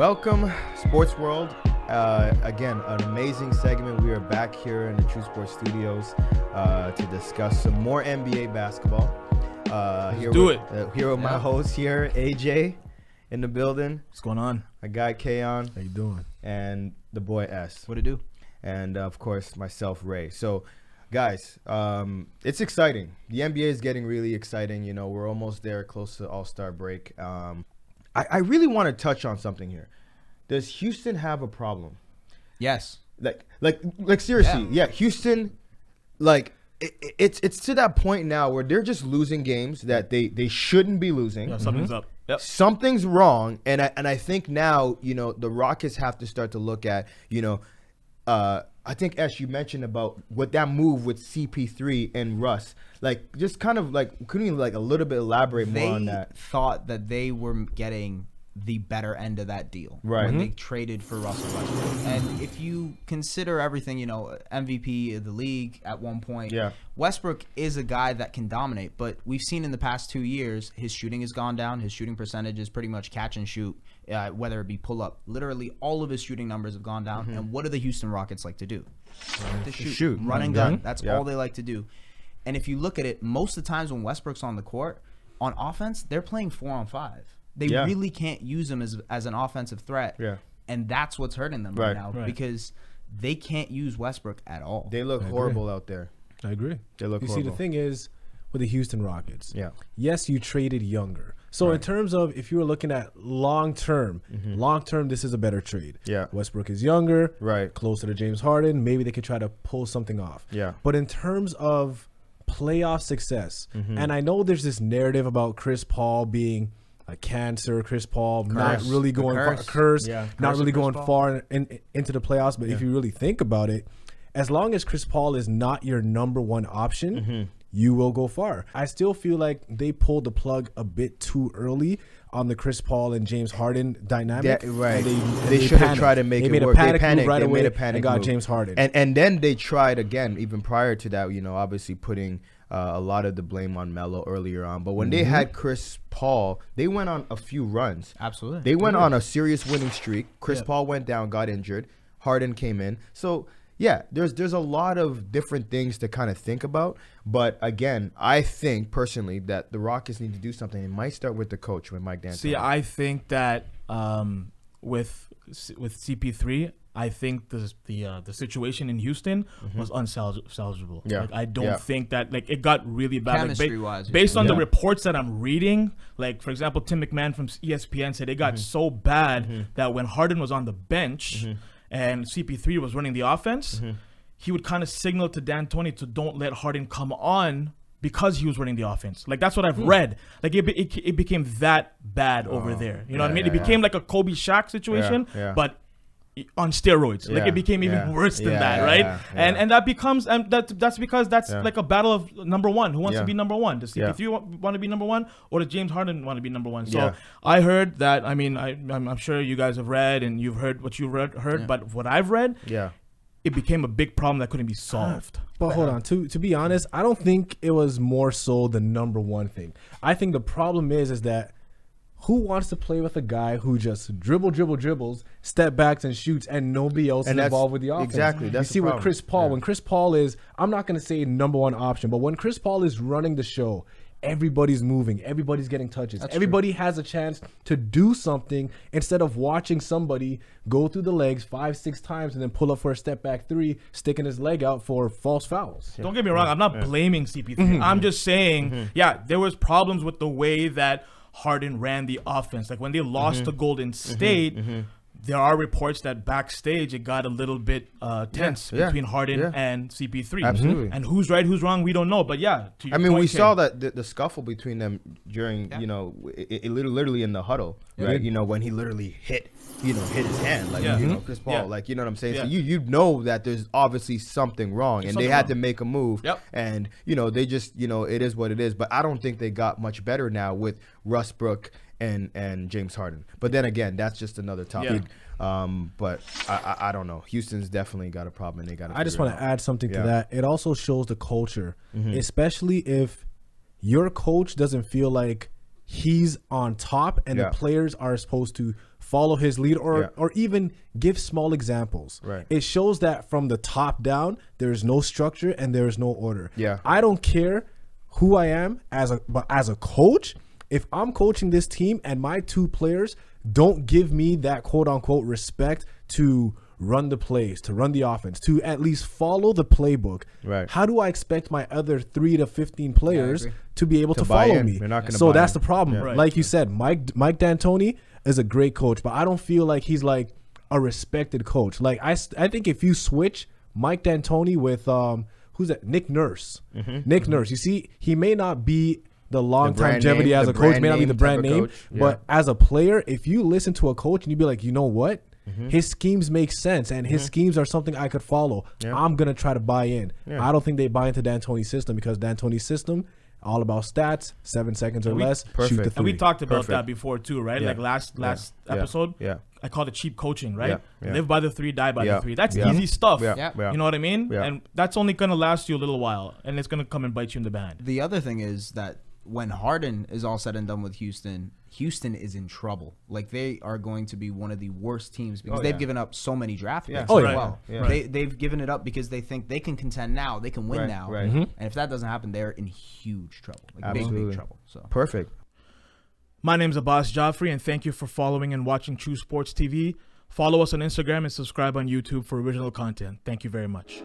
Welcome, Sports World. Again, an amazing segment. We are back here in the True Sports Studios to discuss some more NBA basketball. Here with my host here, AJ, in the building. What's going on? My guy, Kahon. How you doing? And the boy, S. What it do? And, of course, myself, Ray. So, guys, it's exciting. The NBA is getting really exciting. You know, we're almost there, close to All-Star break. I really want to touch on something here. Does Houston have a problem? Yes. Like seriously, yeah. Houston, like it's to that point now where they're just losing games that they shouldn't be losing. Yeah, something's up. Yep. Something's wrong, and I think now, you know, the Rockets have to start to look at, you know, I think, Ash, you mentioned about with that move with CP3 and Russ, like just kind of like, couldn't you like a little bit elaborate more on that? They thought that they were getting the better end of that deal when they traded for Russell Westbrook. And if you consider everything, you know, MVP of the league at one point, Westbrook is a guy that can dominate. But we've seen in the past 2 years, his shooting has gone down. His shooting percentage is pretty much catch and shoot, whether it be pull up. Literally, all of his shooting numbers have gone down. And what do the Houston Rockets like to do? To shoot. Run and gun. That's all they like to do. And if you look at it, most of the times when Westbrook's on the court, on offense, they're playing 4-on-5. They really can't use him as an offensive threat. Yeah. And that's what's hurting them right now because they can't use Westbrook at all. They look horrible out there. I agree. They look horrible. You see, the thing is with the Houston Rockets, yes, you traded younger. So in terms of if you were looking at long-term, this is a better trade. Yeah. Westbrook is younger, closer to James Harden. Maybe they could try to pull something off. Yeah. But in terms of playoff success, and I know there's this narrative about Chris Paul being a cancer, Chris Paul not really going not really going far into the playoffs. But if you really think about it, as long as Chris Paul is not your number one option, you will go far. I still feel like they pulled the plug a bit too early on the Chris Paul and James Harden dynamic. They should have tried to make it work. They panicked right away and got James Harden. And then they tried again, even prior to that, you know, obviously putting a lot of the blame on Melo earlier on. But when they had Chris Paul, they went on a few runs. Absolutely. They went on a serious winning streak. Chris Paul went down, got injured. Harden came in. So, yeah, there's a lot of different things to kind of think about. But, again, I think, personally, that the Rockets need to do something. It might start with the coach, with Mike D'Antoni. See, I think that with CP3, I think the situation in Houston was unsalvageable. Yeah. Like, I don't think that, like, it got really bad. Chemistry-wise. Based on the reports that I'm reading, like, for example, Tim McMahon from ESPN said it got so bad that when Harden was on the bench and CP3 was running the offense, he would kind of signal to D'Antoni to don't let Harden come on because he was running the offense. Like, that's what I've read. Like, it became that bad over there. You know what I mean? It became like a Kobe Shaq situation, but on steroids. Like, it became even worse than that, right? And that becomes that's because that's like a battle of number one. Who wants to be number one? Does CP3 want to be number one, or does James Harden want to be number one? So I heard that. I mean, I'm sure you guys have read and you've heard what you heard, but what I've read, it became a big problem that couldn't be solved. But hold on, to be honest, I don't think it was more so the number one thing. I think the problem is that who wants to play with a guy who just dribbles, step backs and shoots, and nobody else is involved with the offense? Exactly. You see with Chris Paul, when Chris Paul is, I'm not going to say number one option, but when Chris Paul is running the show, everybody's moving, everybody's getting touches. Everybody has a chance to do something instead of watching somebody go through the legs 5-6 times and then pull up for a step back three, sticking his leg out for false fouls. Don't get me wrong. I'm not blaming CP3. I'm just saying, there was problems with the way that Harden ran the offense. Like, when they lost to Golden State, there are reports that backstage it got a little bit tense between Harden and CP3. Absolutely. And who's right, who's wrong, we don't know. But we saw that the scuffle between them during, you know, it literally in the huddle, right? You know, when he literally hit his hand, like, you know, Chris Paul, like, you know what I'm saying? So you know that there's obviously something wrong, and they had to make a move. And, you know, they just, you know, it is what it is. But I don't think they got much better now with Westbrook and James Harden. But then again, that's just another topic. But I don't know. Houston's definitely got a problem, and they got to I just want to add something to that. It also shows the culture, especially if your coach doesn't feel like he's on top and the players are supposed to follow his lead or even give small examples. Right. It shows that from the top down, there's no structure and there's no order. Yeah. I don't care who I am but as a coach, if I'm coaching this team and my 2 players don't give me that quote unquote respect to run the plays, to run the offense, to at least follow the playbook. Right. How do I expect my other 3 to 15 players to be able to follow me? They're not gonna so buy that's in. the problem. Yeah. Like you said, Mike D'Antoni is a great coach, but I don't feel like he's like a respected coach. Like I think if you switch Mike D'Antoni with who's that? Nick Nurse. Nick Nurse. You see, he may not be the long longevity as a coach, may not be the brand name, but as a player, if you listen to a coach and you be like, you know what? His schemes make sense, and his schemes are something I could follow. I'm going to try to buy in. I don't think they buy into D'Antoni's system because D'Antoni's system, all about stats, 7 seconds or less, shoot the 3. And we talked about that before too, right? Like last episode, I called it cheap coaching, right? Live by the 3, die by the 3. That's easy stuff. You know what I mean? And that's only going to last you a little while, and it's going to come and bite you in the behind. The other thing is that when Harden is all said and done with Houston is in trouble. Like, they are going to be one of the worst teams because they've given up so many draft picks as well. They've given it up because they think they can contend now, they can win now. And if that doesn't happen, they're in huge trouble. Like, big trouble. So perfect. My name's Abbas Jafri, and thank you for following and watching True Sports TV. Follow us on Instagram and subscribe on YouTube for original content. Thank you very much.